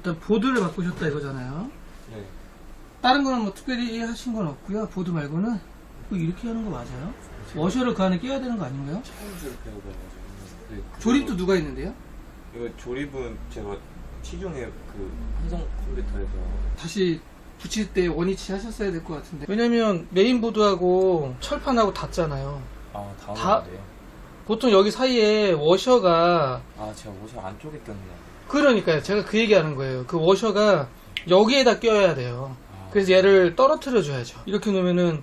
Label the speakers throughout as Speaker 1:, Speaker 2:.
Speaker 1: 일단 보드를 바꾸셨다 이거잖아요.
Speaker 2: 네.
Speaker 1: 다른 거는 뭐 특별히 하신 건 없고요. 보드 말고는 뭐 이렇게 하는 거 맞아요? 워셔를 그 안에 끼워야 되는 거 아닌가요?
Speaker 2: 처음 조립해보가지고. 네,
Speaker 1: 조립도 누가 있는데요?
Speaker 2: 이거 조립은 제가 시중에 그 삼성 컴퓨터에서.
Speaker 1: 다시 붙일 때 원위치 하셨어야 될 것 같은데. 왜냐면 메인보드하고 철판하고 닿잖아요.
Speaker 2: 아,
Speaker 1: 다-
Speaker 2: 다음인데요.
Speaker 1: 보통 여기 사이에 워셔가,
Speaker 2: 아, 제가 옷을 안쪽에 꼈네요.
Speaker 1: 그러니까요. 제가 그 얘기하는 거예요. 그 워셔가 여기에다 껴야 돼요. 그래서 얘를 떨어뜨려 줘야죠. 이렇게 놓으면은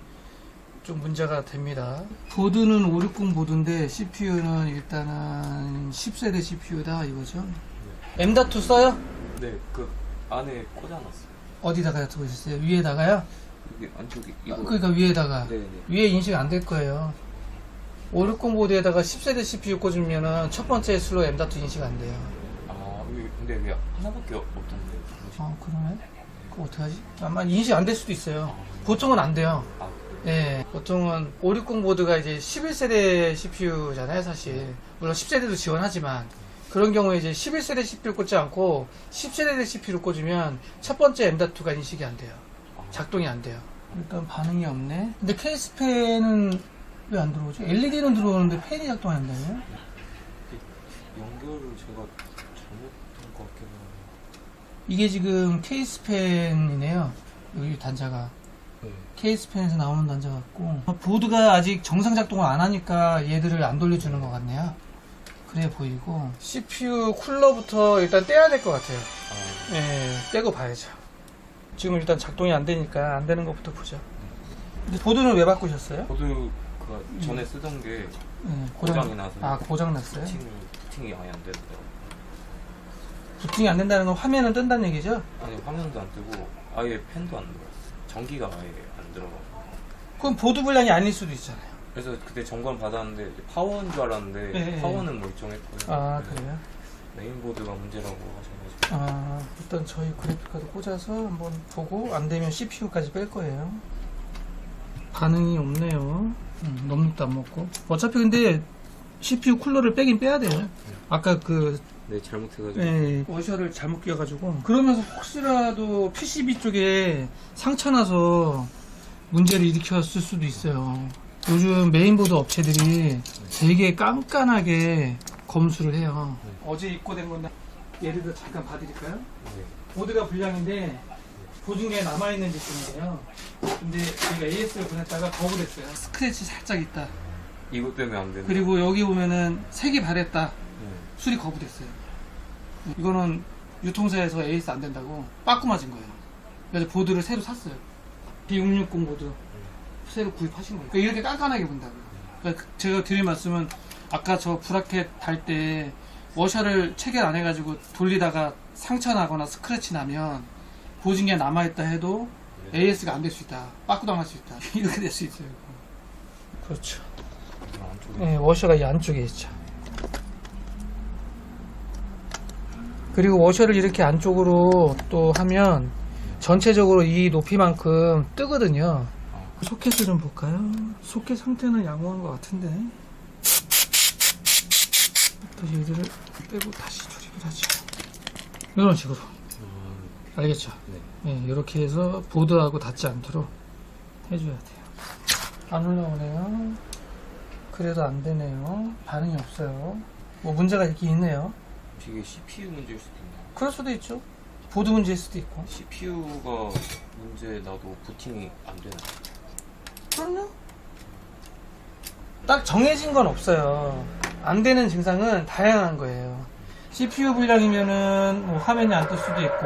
Speaker 1: 좀 문제가 됩니다. 보드는 560 보드인데 CPU는 일단은 10세대 CPU다 이거죠. M.2 써요?
Speaker 2: 네, 그 안에 꽂아놨어요.
Speaker 1: 어디다가 두고 있어요? 위에다가요?
Speaker 2: 여기 안쪽에 이거.
Speaker 1: 그러니까 위에다가.
Speaker 2: 네네.
Speaker 1: 위에 인식 안 될 거예요. 560 보드에다가 10세대 CPU 꽂으면은 첫 번째 슬롯 M.2 인식 안 돼요.
Speaker 2: 아, 근데 왜 하나밖에 없던데?
Speaker 1: 그러네? 그거 어떡하지? 아마 인식 안 될 수도 있어요. 보통은 안 돼요.
Speaker 2: 아,
Speaker 1: 네, 보통은 560 보드가 이제 11세대 CPU잖아요, 사실. 물론 10세대도 지원하지만. 그런 경우에 이제 11세대 CPU 꽂지 않고 10세대 CPU를 꽂으면 첫 번째 M.2가 인식이 안 돼요. 작동이 안 돼요. 일단 반응이 없네. 근데 케이스팬은 왜 안 들어오죠? LED는 들어오는데 팬이 작동 안 된다고요?
Speaker 2: 연결을 제가 잘못한 것 같기도 하고.
Speaker 1: 이게 지금 케이스팬이네요. 여기 단자가.
Speaker 2: 네.
Speaker 1: 케이스팬에서 나오는 단자 같고. 보드가 아직 정상 작동을 안 하니까 얘들을 안 돌려주는 것 같네요. 그래 보이고. CPU 쿨러부터 일단 떼야 될 것 같아요.
Speaker 2: 아,
Speaker 1: 예, 떼고 봐야죠. 지금 일단 작동이 안 되니까 안 되는 것부터 보죠. 근데 보드는 왜 바꾸셨어요?
Speaker 2: 저도 그 전에 쓰던 게
Speaker 1: 예,
Speaker 2: 고장이 나서.
Speaker 1: 고장 났어요?
Speaker 2: 부팅이 아예 안 되더라고요.
Speaker 1: 부팅이 안 된다는 건 화면은 뜬다는 얘기죠?
Speaker 2: 아니, 화면도 안 뜨고 아예 팬도 안 들어갔어요. 전기가 아예 안 들어가고.
Speaker 1: 그럼 보드 불량이 아닐 수도 있잖아요.
Speaker 2: 그래서 그때 점검 받았는데 이제 파워인 줄 알았는데
Speaker 1: 네,
Speaker 2: 파워는 멀쩡했고요.
Speaker 1: 아,
Speaker 2: 네.
Speaker 1: 그래요?
Speaker 2: 메인보드가 문제라고 하셔가지고.
Speaker 1: 일단 저희 그래픽카드 꽂아서 한번 보고 안 되면 CPU까지 뺄 거예요. 반응이 없네요. 넘육도 안 먹고. 어차피 근데 CPU 쿨러를 빼긴 빼야 돼요. 아까 그
Speaker 2: 네, 잘못해가지고.
Speaker 1: 워셔를 잘못 끼워가지고. 그러면서 혹시라도 PCB 쪽에 상처 나서 문제를 일으켰을 수도 있어요. 요즘 메인보드 업체들이 되게 깐깐하게 검수를 해요. 어제 입고된 건데 예를 들어 잠깐 봐드릴까요?
Speaker 2: 네.
Speaker 1: 보드가 불량인데 보증기에 남아있는 제품이에요. 근데 저희가 AS를 보냈다가 거부됐어요. 스크래치 살짝 있다.
Speaker 2: 이것 때문에 안 되는.
Speaker 1: 그리고 여기 보면은 색이 바랬다.
Speaker 2: 네.
Speaker 1: 수리 거부됐어요. 이거는 유통사에서 AS 안 된다고 빠꾸 맞은 거예요. 그래서 보드를 새로 샀어요. B660 보드 새로 구입하신 거예요. 이렇게 깐깐하게 본다고요. 그러니까 제가 드릴 말씀은 아까 저 브라켓 달 때 워셔를 체결 안 해가지고 돌리다가 상처 나거나 스크래치 나면 보증기에 남아있다 해도 AS가 안 될 수 있다. 빠꾸 당할 수 있다. 이렇게 될 수 있어요. 그렇죠.
Speaker 2: 안쪽에.
Speaker 1: 네, 워셔가 이 안쪽에 있죠. 그리고 워셔를 이렇게 안쪽으로 또 하면 전체적으로 이 높이만큼 뜨거든요. 소켓을 좀 볼까요? 소켓 상태는 양호한 것 같은데. 또 얘들을 빼고 다시 조립을 하죠. 이런 식으로. 알겠죠? 네. 이렇게 해서 보드하고 닿지 않도록 해줘야 돼요. 안 올라오네요. 그래도 안 되네요. 반응이 없어요. 뭐 문제가 있긴 있네요.
Speaker 2: 이게 CPU 문제일 수도 있나요?
Speaker 1: 그럴 수도 있죠. 보드 문제일 수도 있고.
Speaker 2: CPU가 문제 나도 부팅이 안 되나요?
Speaker 1: 그럼요. 딱 정해진 건 없어요. 안 되는 증상은 다양한 거예요. CPU 불량이면은 뭐 화면이 안 뜰 수도 있고,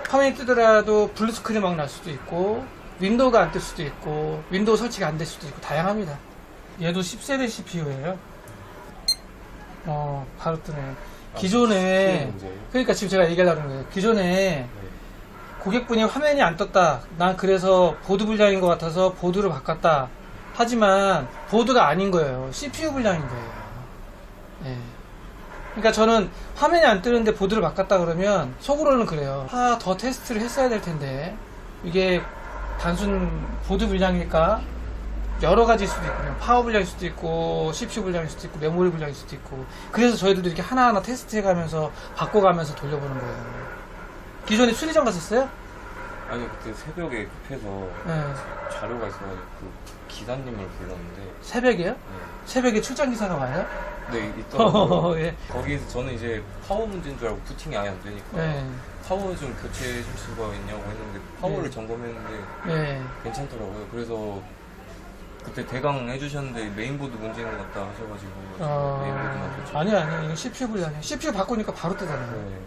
Speaker 1: 화면이 뜨더라도 블루 스크린 막 날 수도 있고, 윈도우가 안 뜰 수도 있고, 윈도우 설치가 안 될 수도 있고, 다양합니다. 얘도 10세대 CPU예요. 바로 뜨네. 기존에, 그러니까 지금 제가 얘기하려는 거예요. 기존에 고객분이 화면이 안 떴다. 난 그래서 보드 불량인 것 같아서 보드를 바꿨다. 하지만 보드가 아닌 거예요. CPU 불량인 거예요. 네. 그러니까 저는 화면이 안 뜨는데 보드를 바꿨다 그러면 속으로는 그래요. 더 테스트를 했어야 될 텐데 이게 단순 보드 불량일까? 여러 가지일 수도 있고 파워 불량일 수도 있고 CPU 불량일 수도 있고 메모리 불량일 수도 있고 그래서 저희들도 이렇게 하나하나 테스트해가면서 바꿔가면서 돌려보는 거예요. 기존에 수리점 갔었어요?
Speaker 2: 아니 그때 새벽에 급해서
Speaker 1: 네.
Speaker 2: 자료가 있어가지고 그 기사님을 불렀는데
Speaker 1: 새벽에요?
Speaker 2: 네,
Speaker 1: 새벽에 출장 기사가 와요?
Speaker 2: 네 있더라고요.
Speaker 1: 예.
Speaker 2: 거기에서 저는 이제 파워 문제인 줄 알고 부팅이 아예 안 되니까
Speaker 1: 네.
Speaker 2: 파워 좀 교체해 줄 수가 있냐고 했는데 파워를
Speaker 1: 네.
Speaker 2: 점검했는데
Speaker 1: 네.
Speaker 2: 괜찮더라고요. 그래서 그때 대강 해주셨는데 메인보드 문제인 것 같다 하셔가지고 메인보드만 교체.
Speaker 1: 아니 이거 CPU 불량이야. CPU 바꾸니까 바로 뜨잖아요.
Speaker 2: 네.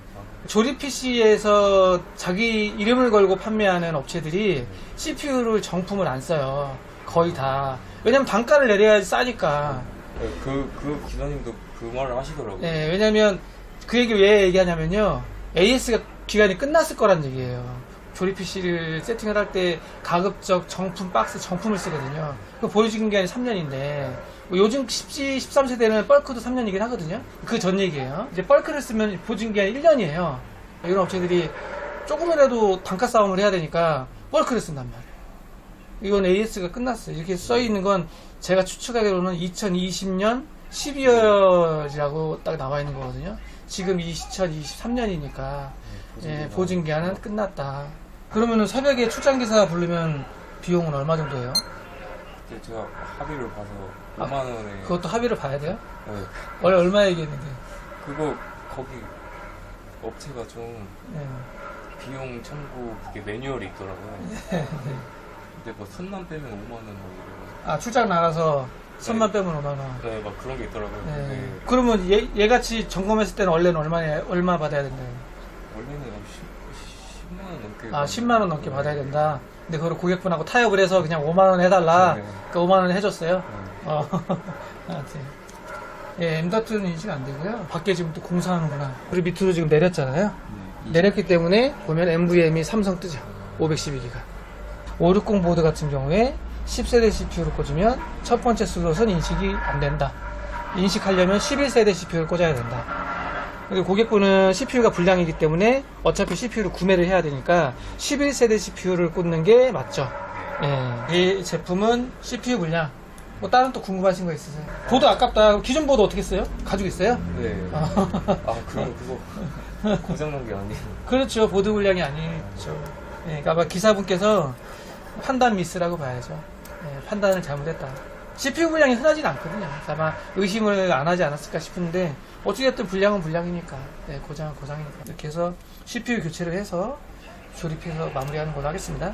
Speaker 1: 조립 PC에서 자기 이름을 걸고 판매하는 업체들이 CPU를 정품을 안 써요. 거의 다. 왜냐면 단가를 내려야지 싸니까.
Speaker 2: 그 기사님도 그 말을 하시더라고요.
Speaker 1: 네, 왜냐면 그 얘기 왜 얘기하냐면요. AS가 기간이 끝났을 거란 얘기예요. 조립 PC를 세팅을 할 때 가급적 정품 박스 정품을 쓰거든요. 그 보유지금 기간이 3년인데 요즘 13세대는 벌크도 3년이긴 하거든요. 그 전 얘기예요. 이제 벌크를 쓰면 보증 기간이 1년이에요. 이런 업체들이 조금이라도 단가 싸움을 해야 되니까 벌크를 쓴단 말이에요. 이건 AS가 끝났어요. 이렇게 써 있는 건 제가 추측하기로는 2020년 12월이라고 딱 나와 있는 거거든요. 지금 2023년이니까 보증 기한은 끝났다. 그러면은 새벽에 출장 기사 부르면 비용은 얼마 정도예요?
Speaker 2: 그때 제가 합의를 봐서 5만 원에.
Speaker 1: 그것도 합의를 봐야 돼요?
Speaker 2: 네.
Speaker 1: 원래 얼마 얘기했는데?
Speaker 2: 그거 거기 업체가 좀
Speaker 1: 네.
Speaker 2: 비용 청구 그게 매뉴얼이 있더라고요.
Speaker 1: 네.
Speaker 2: 근데 뭐 선만 빼면 5만 원 뭐 이래가지고.
Speaker 1: 아 출장 나가서 선만 빼면 5만 원.
Speaker 2: 네, 막 그런 게 있더라고요.
Speaker 1: 네.
Speaker 2: 근데
Speaker 1: 그러면 얘같이 점검했을 때는 원래는 얼마 받아야 된다요?
Speaker 2: 원래는 10만 원 넘게.
Speaker 1: 10만 원 넘게 받아야 된다. 근데 그걸 고객분하고 타협을 해서 그냥 5만 원 해달라.
Speaker 2: 네.
Speaker 1: 그 5만 원 해줬어요.
Speaker 2: 네.
Speaker 1: 예, M.2는 인식 안 되고요. 밖에 지금 또 공사하는구나. 그리고 밑으로 지금 내렸잖아요. 내렸기 때문에 보면 NVMe 삼성 뜨죠. 512기가. 560 보드 같은 경우에 10세대 CPU를 꽂으면 첫 번째 슬롯은 인식이 안 된다. 인식하려면 11세대 CPU를 꽂아야 된다. 그리고 고객분은 CPU가 불량이기 때문에 어차피 CPU를 구매를 해야 되니까 11세대 CPU를 꽂는 게 맞죠. 예, 이 제품은 CPU 불량. 뭐 다른 또 궁금하신 거 있으세요? 보드 아깝다. 기존 보드 어떻게 써요? 가지고 있어요?
Speaker 2: 네. 그럼 그거 고장난 게 아니에요.
Speaker 1: 그렇죠. 보드 불량이 아니죠. 예, 그러니까 아마 기사분께서 판단 미스라고 봐야죠. 예, 판단을 잘못했다. CPU 불량이 흔하진 않거든요. 아마 의심을 안 하지 않았을까 싶은데 어찌됐든 불량은 불량이니까, 예, 고장은 고장이니까. 이렇게 해서 CPU 교체를 해서 조립해서 마무리하는 걸로 하겠습니다.